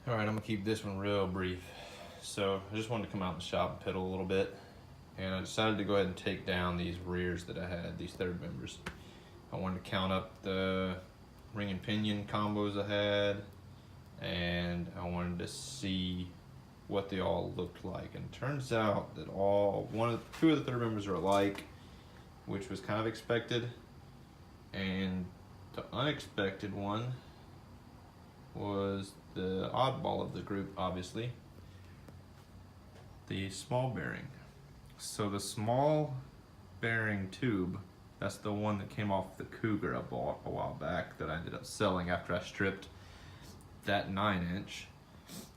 All right, I'm gonna keep this one real brief. So I just wanted to come out in the shop and piddle a little bit, and I decided to go ahead and take down these rears that I had, these third members. I wanted to count up the ring and pinion combos I had, and I wanted to see what they all looked like. And it turns out that two of the third members are alike, which was kind of expected, and the unexpected one was the oddball of the group, obviously, the small bearing. So the small bearing tube, that's the one that came off the Cougar I bought a while back that I ended up selling after I stripped that 9-inch,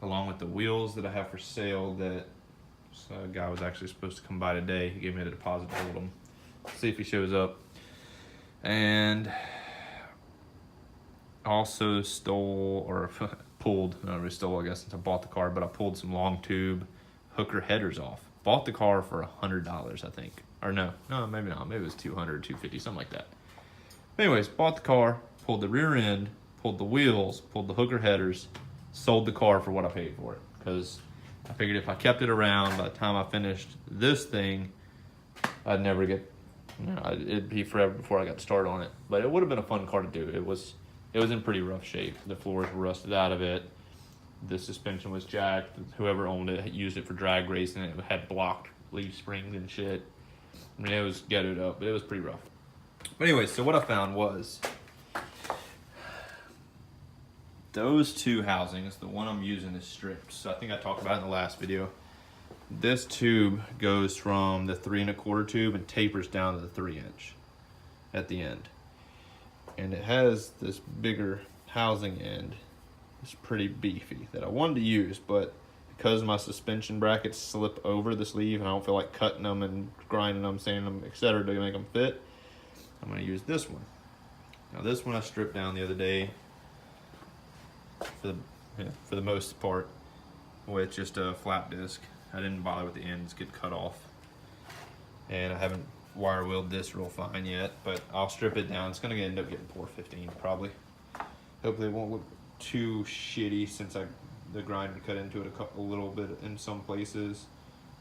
along with the wheels that I have for sale that a guy was actually supposed to come by today. He gave me a deposit to hold him. See if he shows up. And also stole, or pulled, not really stole I guess since I bought the car, but I pulled some long tube hooker headers off. Bought the car for $100, I think. Or no, maybe not. Maybe it was $200, $250, something like that. But anyways, bought the car, pulled the rear end, pulled the wheels, pulled the hooker headers, sold the car for what I paid for it. Because I figured if I kept it around, by the time I finished this thing, I'd never get, it'd be forever before I got started on it. But it would have been a fun car to do. It was in pretty rough shape. The floors were rusted out of it. The suspension was jacked. Whoever owned it had used it for drag racing. It had blocked leaf springs and shit. I mean, it was gutted up, but it was pretty rough. But anyway, so what I found was those two housings, the one I'm using is stripped. So I think I talked about it in the last video. This tube goes from the 3 1/4 tube and tapers down to the 3-inch at the end. And it has this bigger housing end. It's pretty beefy that I wanted to use, but because my suspension brackets slip over the sleeve and I don't feel like cutting them and grinding them, sanding them, etc. to make them fit, I'm going to use this one. Now this one I stripped down the other day for the most part with just a flap disc. I didn't bother with the ends, get cut off. And I haven't wire wheeled this real fine yet, but I'll strip it down. It's going to end up getting 415 probably. Hopefully it won't look too shitty since the grinder cut into it a little bit in some places,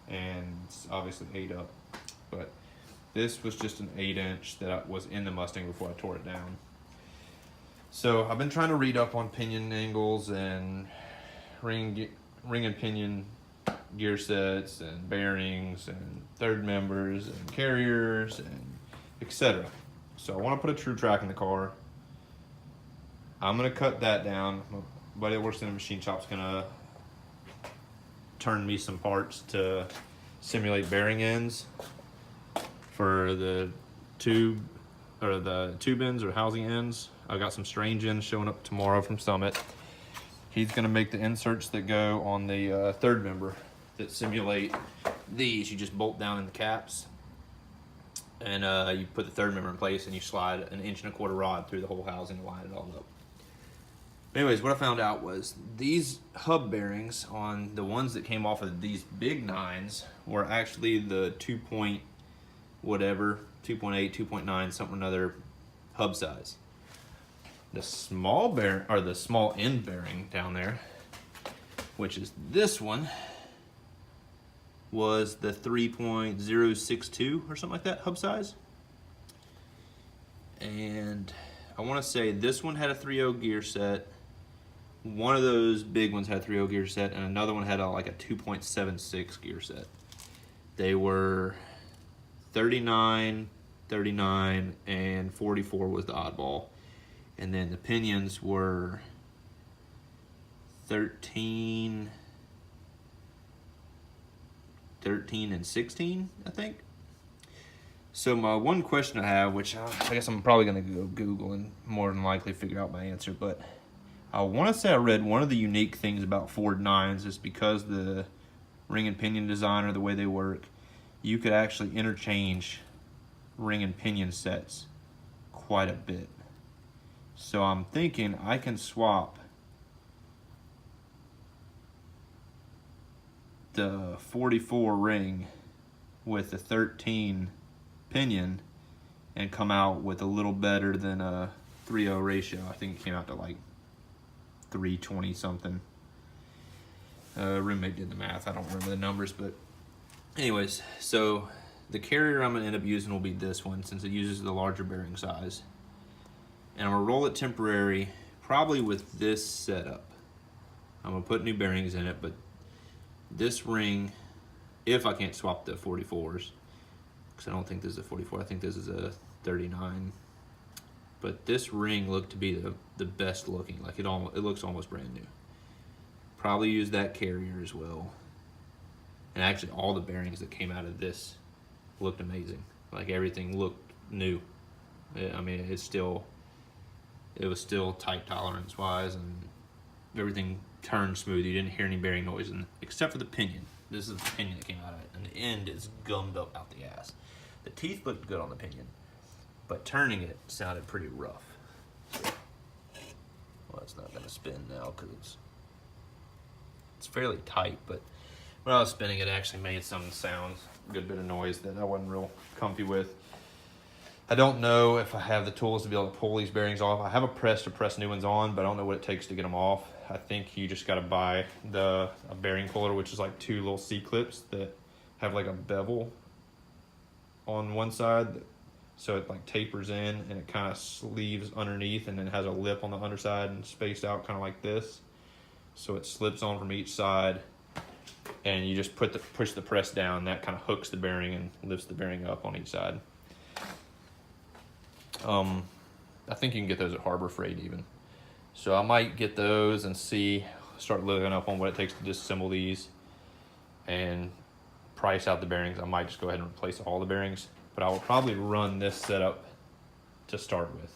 and it's obviously ate up. But this was just an 8-inch that was in the Mustang before I tore it down. So I've been trying to read up on pinion angles and ring and pinion gear sets and bearings and third members and carriers and etc. So I want to put a true track in the car. I'm going to cut that down. My buddy that works in a machine shop's going to turn me some parts to simulate bearing ends for the tube ends or housing ends. I got some strange ends showing up tomorrow from Summit. He's going to make the inserts that go on the third member that simulate these. You just bolt down in the caps, and you put the third member in place, and you slide an 1 1/4 rod through the whole housing to line it all up. Anyways, what I found out was these hub bearings on the ones that came off of these big 9s were actually the 2.8, 2.9, something or another hub size. The small bearing, or the small end bearing down there, which is this one, was the 3.062 or something like that hub size. And I want to say this one had a 3.0 gear set. One of those big ones had a 3.0 gear set, and another one had like a 2.76 gear set. They were 39, 39, and 44 was the oddball. And then the pinions were 13 and 16, I think. So my one question I have, which I guess I'm probably going to go Google and more than likely figure out my answer, but I want to say I read one of the unique things about Ford 9s is because the ring and pinion design or the way they work, you could actually interchange ring and pinion sets quite a bit. So I'm thinking I can swap the 44 ring with the 13 pinion and come out with a little better than a 3.0 ratio. I think it came out to like 320 something. Roommate did the math. I don't remember the numbers, but anyways, so the carrier I'm gonna end up using will be this one since it uses the larger bearing size. And I'm gonna roll it temporary, probably with this setup. I'm gonna put new bearings in it, but this ring, if I can't swap the 44s, because I don't think this is a 44, I think this is a 39. But this ring looked to be the best looking, like it looks almost brand new. Probably use that carrier as well. And actually all the bearings that came out of this looked amazing. Like everything looked new. I mean, it was still tight tolerance wise, and everything turned smooth. You didn't hear any bearing noise, except for the pinion. This is the pinion that came out of it, and the end is gummed up out the ass. The teeth looked good on the pinion, but turning it sounded pretty rough. Well, it's not gonna spin now because it's fairly tight, but when I was spinning it, actually made some sounds, a good bit of noise that I wasn't real comfy with. I don't know if I have the tools to be able to pull these bearings off. I have a press to press new ones on, but I don't know what it takes to get them off. I think you just gotta buy a bearing puller, which is like 2 little C-clips that have like a bevel on one side. So it like tapers in and it kind of sleeves underneath, and then it has a lip on the underside and spaced out kind of like this. So it slips on from each side, and you just push the press down. That kind of hooks the bearing and lifts the bearing up on each side. I think you can get those at Harbor Freight even. So I might get those and start looking up on what it takes to disassemble these and price out the bearings. I might just go ahead and replace all the bearings, but I will probably run this setup to start with.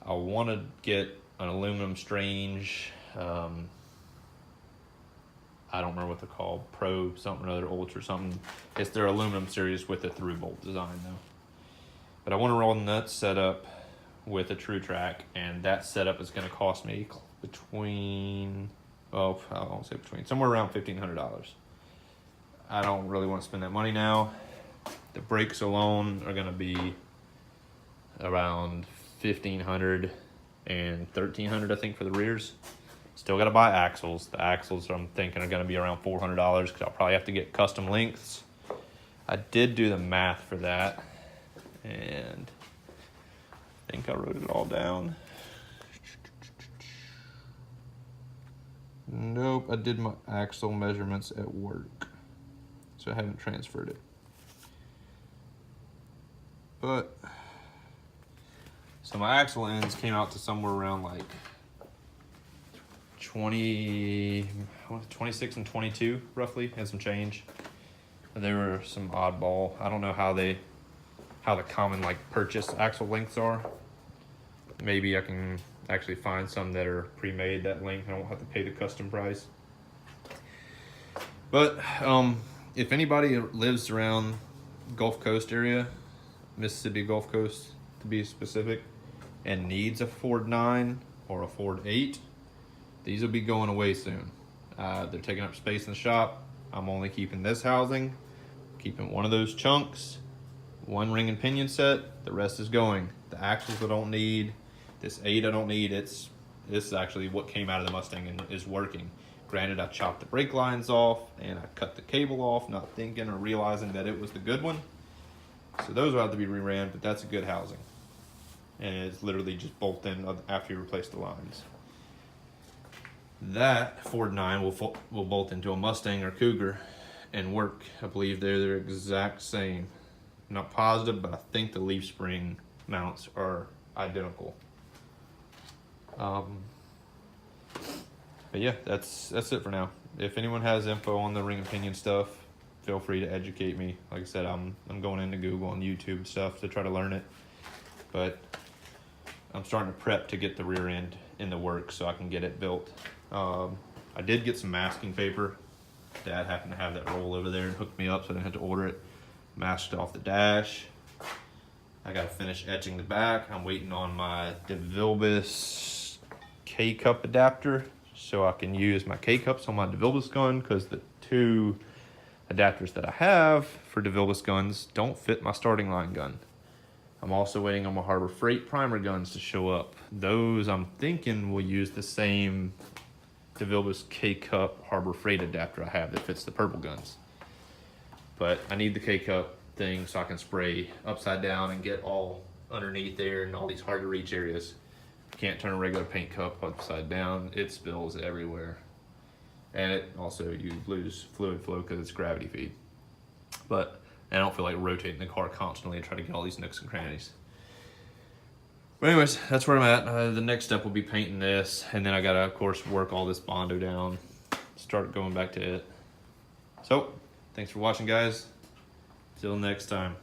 I want to get an aluminum strange, I don't remember what they're called, Pro something or other, Ultra something. It's their aluminum series with a through bolt design though. But I want to roll the nut setup with a True Track, and that setup is going to cost me somewhere around $1,500. I don't really want to spend that money now. The brakes alone are going to be around $1,500 and $1,300, I think, for the rears. Still got to buy axles. The axles I'm thinking are going to be around $400 because I'll probably have to get custom lengths. I did do the math for that, and I think I wrote it all down. Nope, I did my axle measurements at work, so I haven't transferred it. But so my axle ends came out to somewhere around like 26 and 22 roughly, and some change. And there were some oddball. I don't know how the common like purchase axle lengths are. Maybe I can actually find some that are pre-made that length. I don't have to pay the custom price. But if anybody lives around Gulf Coast area, Mississippi Gulf Coast to be specific, and needs a Ford 9 or a Ford 8, these will be going away soon. They're taking up space in the shop. I'm only keeping this housing, keeping one of those chunks, one ring and pinion set, the rest is going. The axles I don't need, this 8 I don't need. This is actually what came out of the Mustang and is working. Granted, I chopped the brake lines off and I cut the cable off, not thinking or realizing that it was the good one. So those will have to be re-ran, but that's a good housing. And it's literally just bolt in after you replace the lines. That Ford 9 will bolt into a Mustang or Cougar and work. I believe they're the exact same. I'm not positive, but I think the leaf spring mounts are identical. But yeah, that's it for now. If anyone has info on the ring and pinion stuff, feel free to educate me. Like I said, I'm going into Google and YouTube stuff to try to learn it. But I'm starting to prep to get the rear end in the works so I can get it built. I did get some masking paper. Dad happened to have that roll over there and hooked me up so I didn't have to order it. Masked off the dash. I got to finish etching the back. I'm waiting on my DeVilbiss K-cup adapter so I can use my K-cups on my DeVilbiss gun, because the 2 adapters that I have for DeVilbiss guns don't fit my starting line gun. I'm also waiting on my Harbor Freight primer guns to show up. Those I'm thinking will use the same DeVilbiss K-Cup Harbor Freight adapter I have that fits the purple guns. But I need the K-Cup thing so I can spray upside down and get all underneath there and all these hard to reach areas. Can't turn a regular paint cup upside down, it spills everywhere. And it also, you lose fluid flow because it's gravity feed. But I don't feel like rotating the car constantly and trying to get all these nooks and crannies. But anyways, that's where I'm at. The next step will be painting this, and then I gotta, of course, work all this Bondo down, start going back to it. So, thanks for watching, guys. Till next time.